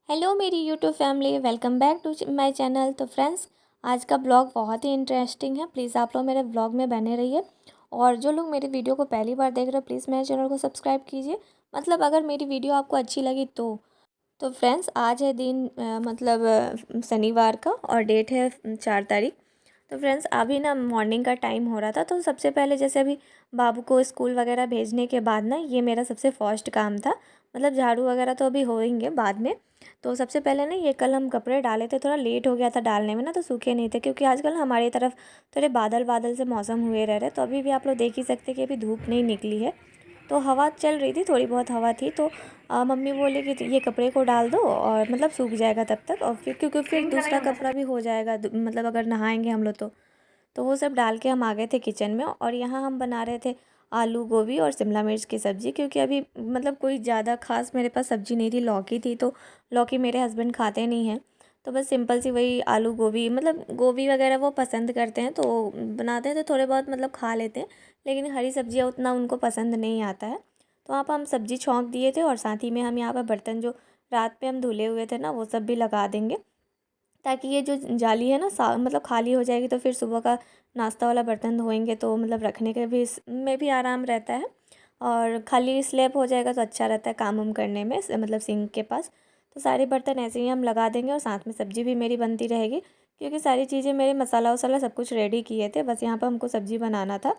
Hello मेरी YouTube family, welcome back to my channel. तो friends, आज का ब्लॉग बहुत ही इंटरेस्टिंग है। प्लीज़ आप लोग मेरे ब्लॉग में बने रहिए। और जो लोग मेरी वीडियो को पहली बार देख रहे हो, प्लीज़ मेरे चैनल को सब्सक्राइब कीजिए। मतलब अगर मेरी वीडियो आपको अच्छी लगी तो फ्रेंड्स, आज है दिन शनिवार का और डेट है 4 तारीख। तो फ्रेंड्स, अभी ना मॉर्निंग का टाइम हो रहा था। तो सबसे पहले जैसे अभी बाबू को स्कूल वगैरह भेजने के बाद ना, ये मेरा सबसे फर्स्ट काम था। मतलब झाड़ू वगैरह तो अभी होएंगे बाद में। तो सबसे पहले ना, ये कल हम कपड़े डाले थे, थोड़ा लेट हो गया था डालने में ना, तो सूखे नहीं थे। क्योंकि आजकल हमारी तरफ थोड़े बादल बादल से मौसम हुए रह रहे। तो अभी भी आप लोग देख ही सकते कि अभी धूप नहीं निकली है। तो हवा चल रही थी, थोड़ी बहुत हवा थी। तो मम्मी बोले कि ये कपड़े को डाल दो और मतलब सूख जाएगा तब तक। और फिर क्योंकि फिर दूसरा कपड़ा भी हो जाएगा, मतलब अगर नहाएंगे हम लोग तो वो सब डाल के हम आ गए थे किचन में। और यहाँ हम बना रहे थे आलू गोभी और शिमला मिर्च की सब्ज़ी। क्योंकि अभी मतलब कोई ज़्यादा खास मेरे पास सब्ज़ी नहीं थी, लौकी थी। तो लौकी मेरे हस्बैंड खाते नहीं हैं। तो बस सिंपल सी वही आलू गोभी, मतलब गोभी वगैरह वो पसंद करते हैं तो बनाते हैं, तो थोड़े बहुत मतलब खा लेते हैं। लेकिन हरी सब्जियाँ उतना उनको पसंद नहीं आता है। तो वहाँ पर हम सब्ज़ी छौंक दिए थे। और साथ ही में हम यहाँ पर बर्तन जो रात पे हम धुले हुए थे ना, वो सब भी लगा देंगे। ताकि ये जो जाली है ना, मतलब खाली हो जाएगी। तो फिर सुबह का नाश्ता वाला बर्तन धोएंगे तो मतलब रखने के भी में भी आराम रहता है। और खाली स्लैब हो जाएगा तो अच्छा रहता है काम वाम करने में, मतलब सिंक के पास। तो सारे बर्तन ऐसे ही हम लगा देंगे और साथ में सब्ज़ी भी मेरी बनती रहेगी। क्योंकि सारी चीज़ें मेरे मसाला वसाला सब कुछ रेडी किए थे, बस यहाँ पर हमको सब्ज़ी बनाना था।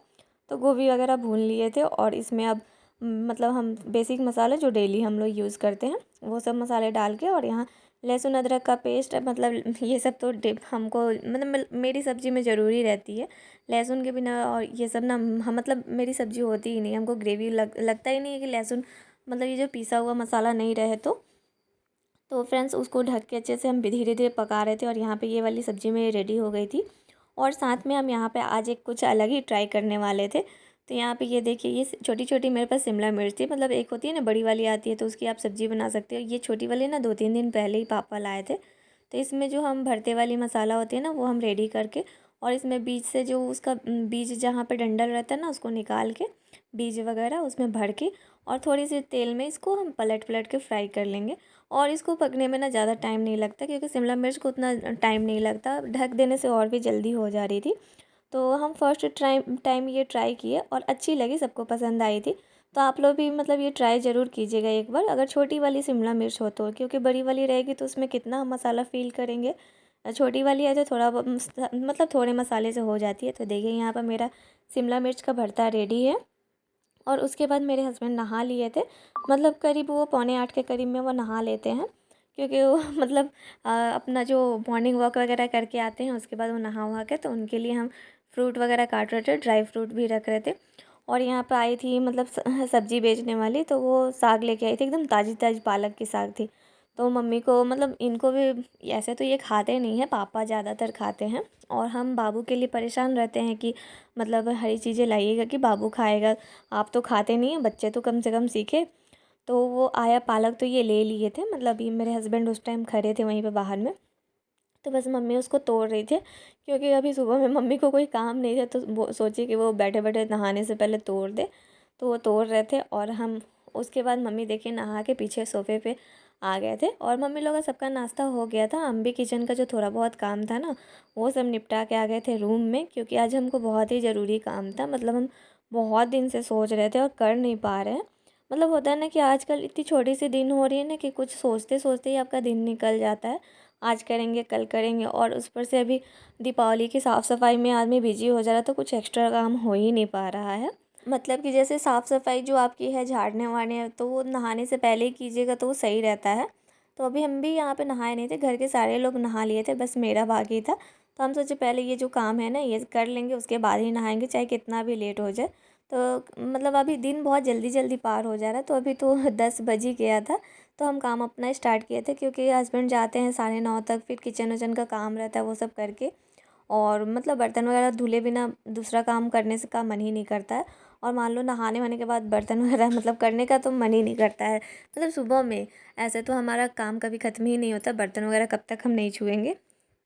तो गोभी वगैरह भून लिए थे और इसमें अब मतलब हम बेसिक मसाले जो डेली हम लोग यूज़ करते हैं वो सब मसाले डाल के, और यहाँ लहसुन अदरक का पेस्ट, मतलब ये सब तो हमको मतलब मेरी सब्ज़ी में ज़रूरी रहती है। लहसुन के बिना और ये सब ना हम मतलब मेरी सब्ज़ी होती ही नहीं, हमको ग्रेवी लगता ही नहीं है कि लहसुन, मतलब ये जो पिसा हुआ मसाला नहीं रहे तो फ्रेंड्स, उसको ढक के अच्छे से हम धीरे धीरे पका रहे थे। और यहाँ पे ये वाली सब्ज़ी मेरी रेडी हो गई थी। और साथ में हम यहाँ पे आज एक कुछ अलग ही ट्राई करने वाले थे। तो यहाँ पे ये देखिए, ये छोटी छोटी मेरे पास शिमला मिर्च थी। मतलब एक होती है ना, बड़ी वाली आती है, तो उसकी आप सब्ज़ी बना सकते हो। ये छोटी वाली ना 2-3 दिन पहले ही पापा लाए थे। तो इसमें जो हम भरते वाली मसाला होती है ना, वो हम रेडी करके, और इसमें बीज से जो उसका बीज जहाँ पे डंडल रहता है ना, उसको निकाल के बीज वगैरह उसमें भर के, और थोड़ी सी तेल में इसको हम पलट पलट के फ्राई कर लेंगे। और इसको पकने में ना ज़्यादा टाइम नहीं लगता, क्योंकि शिमला मिर्च को उतना टाइम नहीं लगता, ढक देने से और भी जल्दी हो जा रही थी। तो हम फर्स्ट टाइम ये ट्राई किए और अच्छी लगी, सबको पसंद आई थी। तो आप लोग भी मतलब ये ट्राई ज़रूर कीजिएगा एक बार, अगर छोटी वाली शिमला मिर्च हो तो। क्योंकि बड़ी वाली रहेगी तो उसमें कितना हम मसाला फ़ील करेंगे। छोटी वाली है तो थोड़ा मतलब थोड़े मसाले से हो जाती है। तो देखिए, यहाँ पर मेरा शिमला मिर्च का भरता रेडी है। और उसके बाद मेरे हस्बैंड नहा लिए थे। मतलब करीब वो 7:45 के करीब में वो नहा लेते हैं। क्योंकि वो मतलब अपना जो मॉर्निंग वॉक वगैरह करके आते हैं, उसके बाद वो नहा वहा के, तो उनके लिए हम फ्रूट वगैरह काट रहे थे, ड्राई फ्रूट भी रख रहे थे। और यहाँ पे आई थी मतलब सब्ज़ी बेचने वाली, तो वो साग लेके आई थी, एकदम ताज़ी ताज़ी पालक की साग थी। तो मम्मी को मतलब इनको भी, ऐसे तो ये खाते नहीं हैं, पापा ज़्यादातर खाते हैं। और हम बाबू के लिए परेशान रहते हैं कि मतलब हरी चीज़ें लाइएगा कि बाबू खाएगा, आप तो खाते नहीं हैं, बच्चे तो कम से कम सीखे। तो वो आया पालक, तो ये ले लिए थे। मतलब ये मेरे हस्बैंड उस टाइम खड़े थे वहीं पे बाहर में। तो बस मम्मी उसको तोड़ रही थी। क्योंकि अभी सुबह में मम्मी को कोई काम नहीं था, तो वो सोची कि वो बैठे बैठे नहाने से पहले तोड़ दे। तो वो तोड़ रहे थे और हम उसके बाद मम्मी देखिए नहा के पीछे सोफ़े पे आ गए थे। और मम्मी लोग का सबका नाश्ता हो गया था। हम भी किचन का जो थोड़ा बहुत काम था ना, वो सब निपटा के आ गए थे रूम में। क्योंकि आज हमको बहुत ही ज़रूरी काम था। मतलब हम बहुत दिन से सोच रहे थे और कर नहीं पा रहे हैं। मतलब होता है ना कि आजकल इतनी छोटी सी दिन हो रही है ना, कि कुछ सोचते सोचते ही आपका दिन निकल जाता है। आज करेंगे, कल करेंगे, और उस पर से अभी दीपावली की साफ़ सफाई में आदमी बिजी हो जा रहा है, तो कुछ एक्स्ट्रा काम हो ही नहीं पा रहा है। मतलब कि जैसे साफ़ सफाई जो आपकी है, झाड़ने वाड़ने, तो वो नहाने से पहले ही कीजिएगा तो वो सही रहता है। तो अभी हम भी यहाँ पे नहाए नहीं थे, घर के सारे लोग नहा लिए थे, बस मेरा बाकी था। तो हम सोचे पहले ये जो काम है ना, ये कर लेंगे, उसके बाद ही नहाएंगे, चाहे कितना भी लेट हो जाए। तो मतलब अभी दिन बहुत जल्दी जल्दी पार हो जा रहा है। तो अभी तो 10 बज ही गया था। तो हम काम अपना स्टार्ट किए थे, क्योंकि हस्बैंड जाते हैं 9:30 तक, फिर किचन वचन का काम रहता है, वो सब करके। और मतलब बर्तन वगैरह धुले बिना दूसरा काम करने से का मन ही नहीं करता है। और मान लो नहाने वहाने के बाद बर्तन वगैरह मतलब करने का तो मन ही नहीं करता है। मतलब सुबह में ऐसे तो हमारा काम कभी ख़त्म ही नहीं होता, बर्तन वगैरह कब तक हम नहीं छुएंगे।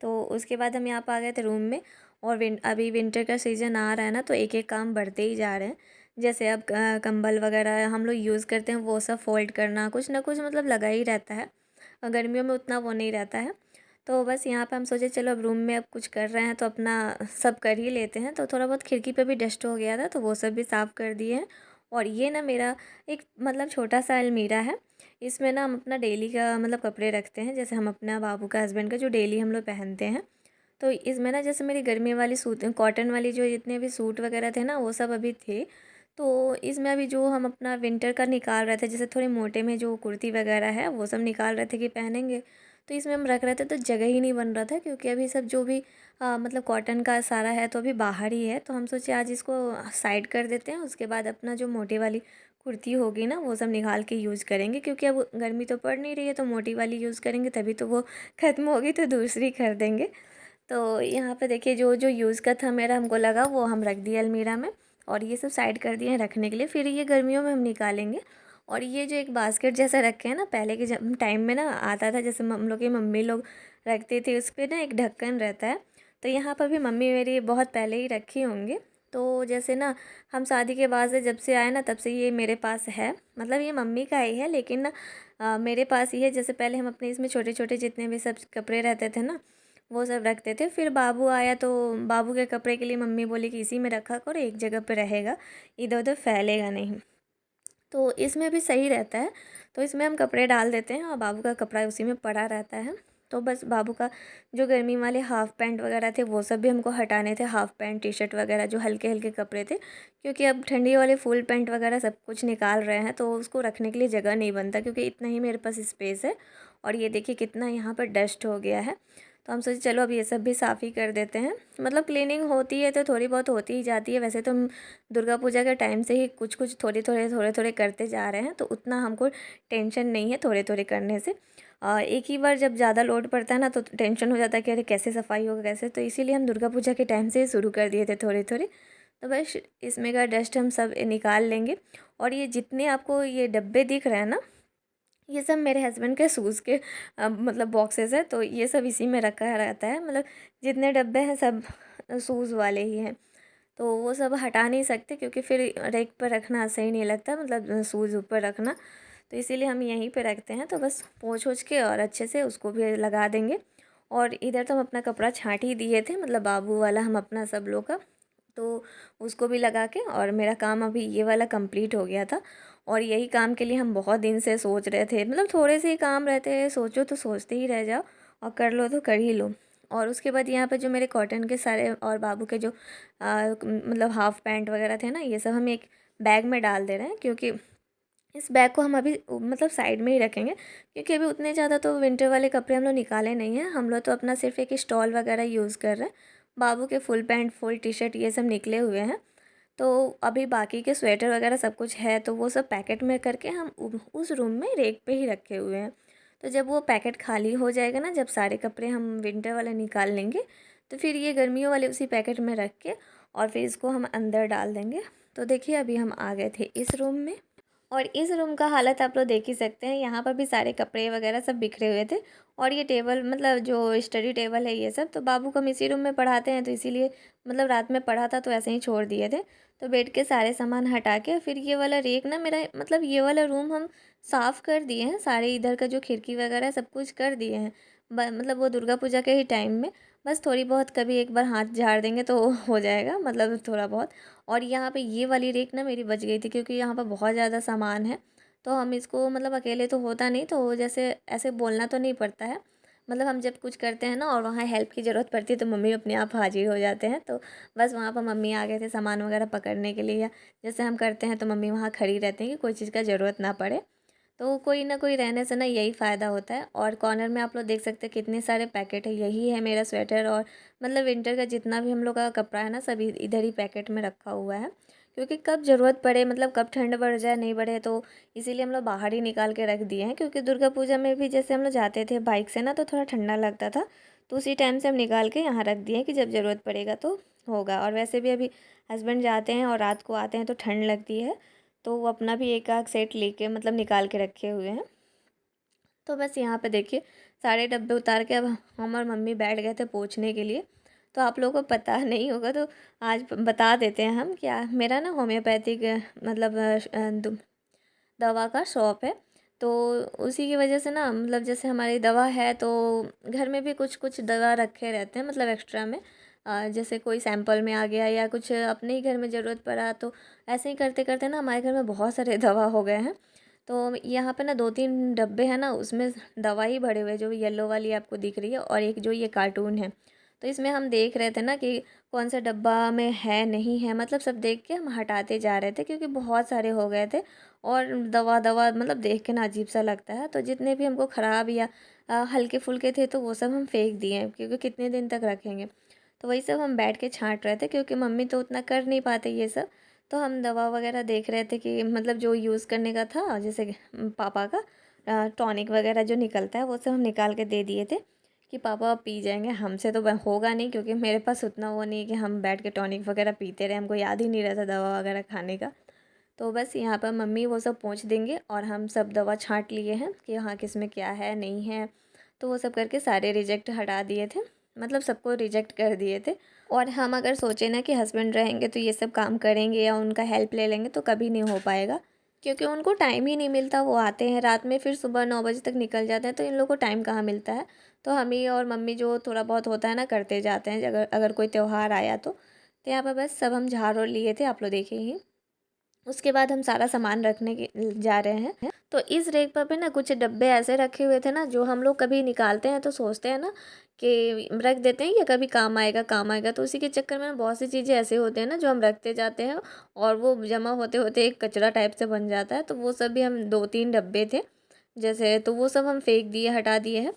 तो उसके बाद हम यहाँ पर आ गए थे रूम में। और अभी विंटर का सीज़न आ रहा है ना, तो एक एक काम बढ़ते ही जा रहे हैं। जैसे अब कंबल वगैरह हम लोग यूज़ करते हैं, वो सब फोल्ड करना, कुछ ना कुछ मतलब लगा ही रहता है। गर्मियों में उतना वो नहीं रहता है। तो बस यहाँ पे हम सोचे चलो अब रूम में अब कुछ कर रहे हैं तो अपना सब कर ही लेते हैं। तो थोड़ा बहुत खिड़की पे भी डस्ट हो गया था तो वो सब भी साफ़ कर दिए हैं। और ये ना मेरा एक मतलब छोटा सा अलमीरा है। इसमें ना हम अपना डेली का मतलब कपड़े रखते हैं, जैसे हम अपना बाबू का हस्बैंड का जो डेली हम लोग पहनते हैं। तो इसमें ना जैसे मेरी गर्मी वाली सूट कॉटन वाली जो जितने भी सूट वगैरह थे ना वो सब अभी थे। तो इसमें अभी जो हम अपना विंटर का निकाल रहे थे, जैसे थोड़े मोटे में जो कुर्ती वगैरह है वो सब निकाल रहे थे कि पहनेंगे। तो इसमें हम रख रहे थे तो जगह ही नहीं बन रहा था, क्योंकि अभी सब जो भी मतलब कॉटन का सारा है तो अभी बाहर ही है। तो हम सोचे आज इसको साइड कर देते हैं, उसके बाद अपना जो मोटी वाली कुर्ती होगी ना वो सब निकाल के यूज़ करेंगे, क्योंकि अब गर्मी तो पड़ नहीं रही है तो मोटी वाली यूज़ करेंगे, तभी तो वो ख़त्म होगी तो दूसरी खरीदेंगे। तो यहाँ पे देखिए जो जो यूज़ का था मेरा हमको लगा वो हम रख दिए अलमीरा में, और ये सब साइड कर दिए हैं रखने के लिए। फिर ये गर्मियों में हम निकालेंगे। और ये जो एक बास्केट जैसा रखे हैं ना, पहले के जब टाइम में ना आता था, जैसे हम लोग की मम्मी लोग रखते थे, उस पर ना एक ढक्कन रहता है। तो यहाँ पर भी मम्मी मेरी बहुत पहले ही रखी होंगे। तो जैसे ना हम शादी के बाद से जब से आए ना तब से ये मेरे पास है, मतलब ये मम्मी का ही है लेकिन ना मेरे पास ही है। जैसे पहले हम अपने इसमें छोटे छोटे जितने भी सब कपड़े रहते थे ना वो सब रखते थे। फिर बाबू आया तो बाबू के कपड़े के लिए मम्मी बोली कि इसी में रखा करो, एक जगह पे रहेगा, इधर उधर फैलेगा नहीं। तो इसमें भी सही रहता है। तो इसमें हम कपड़े डाल देते हैं और बाबू का कपड़ा उसी में पड़ा रहता है। तो बस बाबू का जो गर्मी वाले हाफ़ पैंट वगैरह थे वो सब भी हमको हटाने थे, हाफ़ पैंट टी शर्ट वगैरह जो हल्के हल्के कपड़े थे, क्योंकि अब ठंडी वाले फुल पैंट वगैरह सब कुछ निकाल रहे हैं तो उसको रखने के लिए जगह नहीं बनता, क्योंकि इतना ही मेरे पास स्पेस है। और ये देखिए कितना यहाँ पर डस्ट हो गया है। तो हम सोचे चलो अब ये सब भी साफ़ ही कर देते हैं। मतलब क्लीनिंग होती है तो थोड़ी बहुत होती ही जाती है। वैसे तो हम दुर्गा पूजा के टाइम से ही कुछ कुछ थोड़े थोड़े करते जा रहे हैं, तो उतना हमको टेंशन नहीं है थोड़े थोड़े करने से। एक ही बार जब ज़्यादा लोड पड़ता है ना तो टेंशन हो जाता है कि अरे कैसे सफाई होगा कैसे, तो इसीलिए हम दुर्गा पूजा के टाइम से ही शुरू कर दिए थे थोड़े थोड़े। तो बस इसमें का डस्ट हम सब निकाल लेंगे। और ये जितने आपको ये डब्बे दिख रहे हैं ना, ये सब मेरे हस्बैंड के शूज़ के मतलब बॉक्सेस है, तो ये सब इसी में रखा रहता है। मतलब जितने डब्बे हैं सब शूज़ वाले ही हैं। तो वो सब हटा नहीं सकते, क्योंकि फिर रैक पर रखना सही नहीं लगता, मतलब शूज़ ऊपर रखना। तो इसीलिए हम यहीं पे रखते हैं। तो बस पोंछ ओछ के और अच्छे से उसको भी लगा देंगे। और इधर तो हम अपना कपड़ा छाँट ही दिए थे, मतलब बाबू वाला हम अपना सब लोग का, तो उसको भी लगा के और मेरा काम अभी ये वाला कंप्लीट हो गया था। और यही काम के लिए हम बहुत दिन से सोच रहे थे, मतलब थोड़े से ही काम रहते हैं, सोचो तो सोचते ही रह जाओ और कर लो तो कर ही लो। और उसके बाद यहाँ पे जो मेरे कॉटन के सारे और बाबू के जो मतलब हाफ़ पैंट वगैरह थे ना, ये सब हम एक बैग में डाल दे रहे हैं, क्योंकि इस बैग को हम अभी मतलब साइड में ही रखेंगे, क्योंकि अभी उतने ज़्यादा तो विंटर वाले कपड़े हम लोग निकाले नहीं हैं। हम लोग तो अपना सिर्फ एक स्टॉल वगैरह यूज़ कर रहे हैं। बाबू के full pant full T shirt ये सब निकले हुए हैं। तो अभी बाकी के स्वेटर वगैरह सब कुछ है, तो वो सब पैकेट में करके हम उस रूम में रेक पे ही रखे हुए हैं। तो जब वो पैकेट खाली हो जाएगा ना, जब सारे कपड़े हम विंटर वाले निकाल लेंगे, तो फिर ये गर्मियों वाले उसी पैकेट में रख के और फिर इसको हम अंदर डाल देंगे। तो देखिए अभी हम आ गए थे इस रूम में, और इस रूम का हालत आप लोग देख ही सकते हैं। यहाँ पर भी सारे कपड़े वगैरह सब बिखरे हुए थे। और ये टेबल मतलब जो स्टडी टेबल है ये सब, तो बाबू को हम इसी रूम में पढ़ाते हैं, तो इसीलिए मतलब रात में पढ़ा था तो ऐसे ही छोड़ दिए थे। तो बेड के सारे सामान हटा के फिर ये वाला रेक ना मेरा मतलब ये वाला रूम हम साफ़ कर दिए हैं, सारे इधर का जो खिड़की वगैरह सब कुछ कर दिए हैं। मतलब वो दुर्गा पूजा के ही टाइम में बस थोड़ी बहुत कभी एक बार हाथ झाड़ देंगे तो हो जाएगा, मतलब थोड़ा बहुत। और यहाँ पे ये वाली रेक ना मेरी बच गई थी, क्योंकि यहाँ पर बहुत ज़्यादा सामान है। तो हम इसको मतलब अकेले तो होता नहीं, तो जैसे ऐसे बोलना तो नहीं पड़ता है। मतलब हम जब कुछ करते हैं ना और वहाँ हेल्प की ज़रूरत पड़ती है तो मम्मी अपने आप हाजिर हो जाते हैं। तो बस वहाँ पर मम्मी आ गए थे सामान वगैरह पकड़ने के लिए, या जैसे हम करते हैं तो मम्मी वहाँ खड़ी रहती हैं कि कोई चीज़ का ज़रूरत ना पड़े। तो कोई ना कोई रहने से ना यही फ़ायदा होता है। और कॉर्नर में आप लोग देख सकते हैं कितने सारे पैकेट है, यही है मेरा स्वेटर और मतलब विंटर का जितना भी हम लोग का कपड़ा है ना सभी इधर ही पैकेट में रखा हुआ है, क्योंकि कब ज़रूरत पड़े, मतलब कब ठंड बढ़ जाए नहीं बढ़े, तो इसीलिए हम लोग बाहर ही निकाल के रख दिए हैं। क्योंकि दुर्गा पूजा में भी जैसे हम लोग जाते थे बाइक से ना तो थोड़ा ठंडा लगता था, तो उसी टाइम से हम निकाल के यहाँ रख दिए हैं कि जब ज़रूरत पड़ेगा तो होगा। और वैसे भी अभी हस्बैंड जाते हैं और रात को आते हैं तो ठंड लगती है, तो वो अपना भी एक आध सेट लेके मतलब निकाल के रखे हुए हैं। तो बस यहाँ पे देखिए सारे डब्बे उतार के अब हम और मम्मी बैठ गए थे पोंछने के लिए। तो आप लोगों को पता नहीं होगा तो आज बता देते हैं हम, क्या मेरा ना होम्योपैथिक मतलब दवा का शॉप है। तो उसी की वजह से ना मतलब जैसे हमारी दवा है तो घर में भी कुछ कुछ दवा रखे रहते हैं मतलब एक्स्ट्रा में। जैसे कोई सैंपल में आ गया या कुछ अपने ही घर में ज़रूरत पड़ा, तो ऐसे ही करते करते ना हमारे घर में बहुत सारे दवा हो गए हैं। तो यहाँ पे ना 2-3 डब्बे हैं ना, उसमें दवा ही भरे हुए, जो येलो वाली आपको दिख रही है और एक जो ये कार्टून है। तो इसमें हम देख रहे थे ना कि कौन सा डब्बा में है नहीं है, मतलब सब देख के हम हटाते जा रहे थे क्योंकि बहुत सारे हो गए थे। और दवा दवा मतलब देख के ना अजीब सा लगता है, तो जितने भी हमको ख़राब या हल्के फुल्के थे तो वो सब हम फेंक दिए हैं, क्योंकि कितने दिन तक रखेंगे। तो वही सब हम बैठ के छाँट रहे थे क्योंकि मम्मी तो उतना कर नहीं पाते ये सब। तो हम दवा वगैरह देख रहे थे कि मतलब जो यूज़ करने का था, जैसे पापा का टॉनिक वगैरह जो निकलता है वो सब हम निकाल के दे दिए थे कि पापा पी जाएंगे। हमसे तो होगा नहीं, क्योंकि मेरे पास उतना वो नहीं है कि हम बैठ के टॉनिक वगैरह पीते रहे, हमको याद ही नहीं रहता दवा वगैरह खाने का। तो बस यहाँ पर मम्मी वो सब पोंछ देंगे और हम सब दवा छाँट लिए हैं कि हाँ किस में क्या है नहीं है। तो वो सब करके सारे रिजेक्ट हटा दिए थे, मतलब सबको रिजेक्ट कर दिए थे। और हम अगर सोचें ना कि हस्बैंड रहेंगे तो ये सब काम करेंगे या उनका हेल्प ले लेंगे, तो कभी नहीं हो पाएगा, क्योंकि उनको टाइम ही नहीं मिलता। वो आते हैं रात में, फिर सुबह 9 बजे तक निकल जाते हैं, तो इन लोगों को टाइम कहाँ मिलता है। तो हम ही और मम्मी जो थोड़ा बहुत होता है ना करते जाते हैं, अगर अगर कोई त्यौहार आया तो यहाँ पर बस सब हम झाड़ और लिए थे, आप लोग देखे ही। उसके बाद हम सारा सामान रखने के जा रहे हैं। तो इस रेक पर पे ना कुछ डब्बे ऐसे रखे हुए थे ना, जो हम लोग कभी निकालते हैं तो सोचते हैं ना कि रख देते हैं या कभी काम आएगा काम आएगा, तो उसी के चक्कर में बहुत सी चीज़ें ऐसे होते हैं ना जो हम रखते जाते हैं और वो जमा होते होते एक कचरा टाइप से बन जाता है। तो वो सब भी हम 2-3 डब्बे थे जैसे, तो वो सब हम फेंक दिए, हटा दिए हैं।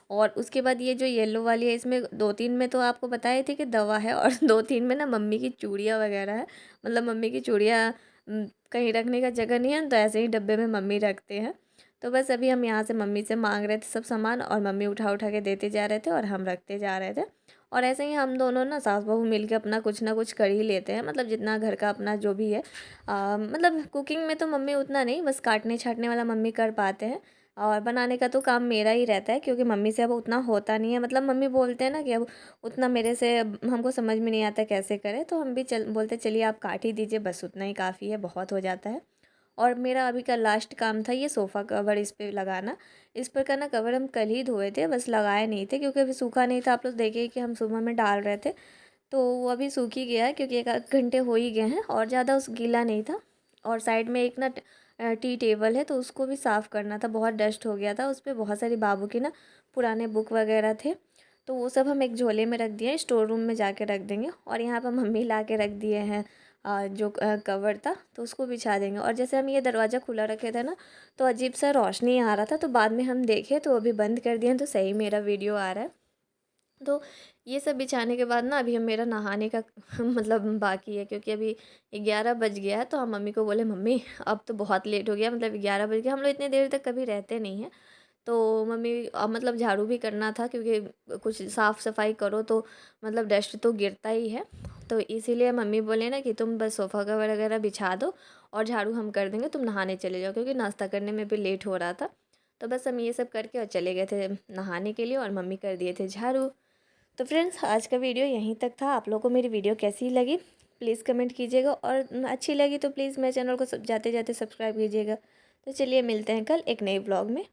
और उसके बाद ये जो येलो वाली है, इसमें 2-3 में तो आपको बताए थे कि दवा है, और 2-3 में ना मम्मी की चूड़ियाँ वगैरह है। मतलब मम्मी की चूड़ियाँ कहीं रखने का जगह नहीं है, तो ऐसे ही डब्बे में मम्मी रखते हैं। तो बस अभी हम यहाँ से मम्मी से मांग रहे थे सब सामान, और मम्मी उठा उठा के देते जा रहे थे और हम रखते जा रहे थे। और ऐसे ही हम दोनों ना सास बहू मिल के अपना कुछ ना कुछ कर ही लेते हैं, मतलब जितना घर का अपना जो भी है। मतलब कुकिंग में तो मम्मी उतना नहीं, बस काटने छाटने वाला मम्मी कर पाते हैं, और बनाने का तो काम मेरा ही रहता है, क्योंकि मम्मी से अब उतना होता नहीं है। मतलब मम्मी बोलते हैं ना कि अब उतना मेरे से हमको समझ में नहीं आता कैसे करें, तो हम भी बोलते चलिए आप काट ही दीजिए, बस उतना ही काफ़ी है, बहुत हो जाता है। और मेरा अभी का लास्ट काम था ये सोफ़ा कवर इस पे लगाना। इस पर का ना कवर हम कल ही धोए थे, बस लगाए नहीं थे क्योंकि अभी सूखा नहीं था। आप लोग देखे कि हम सुबह में डाल रहे थे, तो वो अभी सूख ही गया है, क्योंकि 1 आध घंटे हो ही गए हैं और ज़्यादा उस गीला नहीं था। और साइड में एक ना टी टेबल है, तो उसको भी साफ़ करना था, बहुत डस्ट हो गया था उस पर, बहुत सारी बाबू की ना पुराने बुक वगैरह थे। तो वो सब हम एक झोले में रख दिए हैं, स्टोर रूम में जाके रख देंगे। और यहाँ पर मम्मी ला के रख दिए हैं जो कवर था, तो उसको बिछा देंगे। और जैसे हम ये दरवाज़ा खुला रखे थे ना, तो अजीब सा रोशनी आ रहा था, तो बाद में हम देखे तो अभी बंद कर दिए, तो सही मेरा वीडियो आ रहा है। तो ये सब बिछाने के बाद ना अभी हम मेरा नहाने का मतलब बाकी है, क्योंकि अभी 11 बज गया है। तो हम मम्मी को बोले मम्मी अब तो बहुत लेट हो गया, मतलब 11 बज गया, हम लोग इतने देर तक कभी रहते नहीं हैं। तो मम्मी अब मतलब झाड़ू भी करना था, क्योंकि कुछ साफ़ सफाई करो तो मतलब डस्ट तो गिरता ही है। तो इसीलिए मम्मी बोले ना कि तुम बस सोफ़ा कवर वगैरह बिछा दो और झाड़ू हम कर देंगे, तुम नहाने चले जाओ, क्योंकि नाश्ता करने में भी लेट हो रहा था। तो बस हम ये सब करके और चले गए थे नहाने के लिए, और मम्मी कर दिए थे झाड़ू। तो फ्रेंड्स आज का वीडियो यहीं तक था। आप लोगों को मेरी वीडियो कैसी लगी प्लीज़ कमेंट कीजिएगा, और अच्छी लगी तो प्लीज़ मेरे चैनल को जाते जाते सब्सक्राइब कीजिएगा। तो चलिए मिलते हैं कल एक नए ब्लॉग में।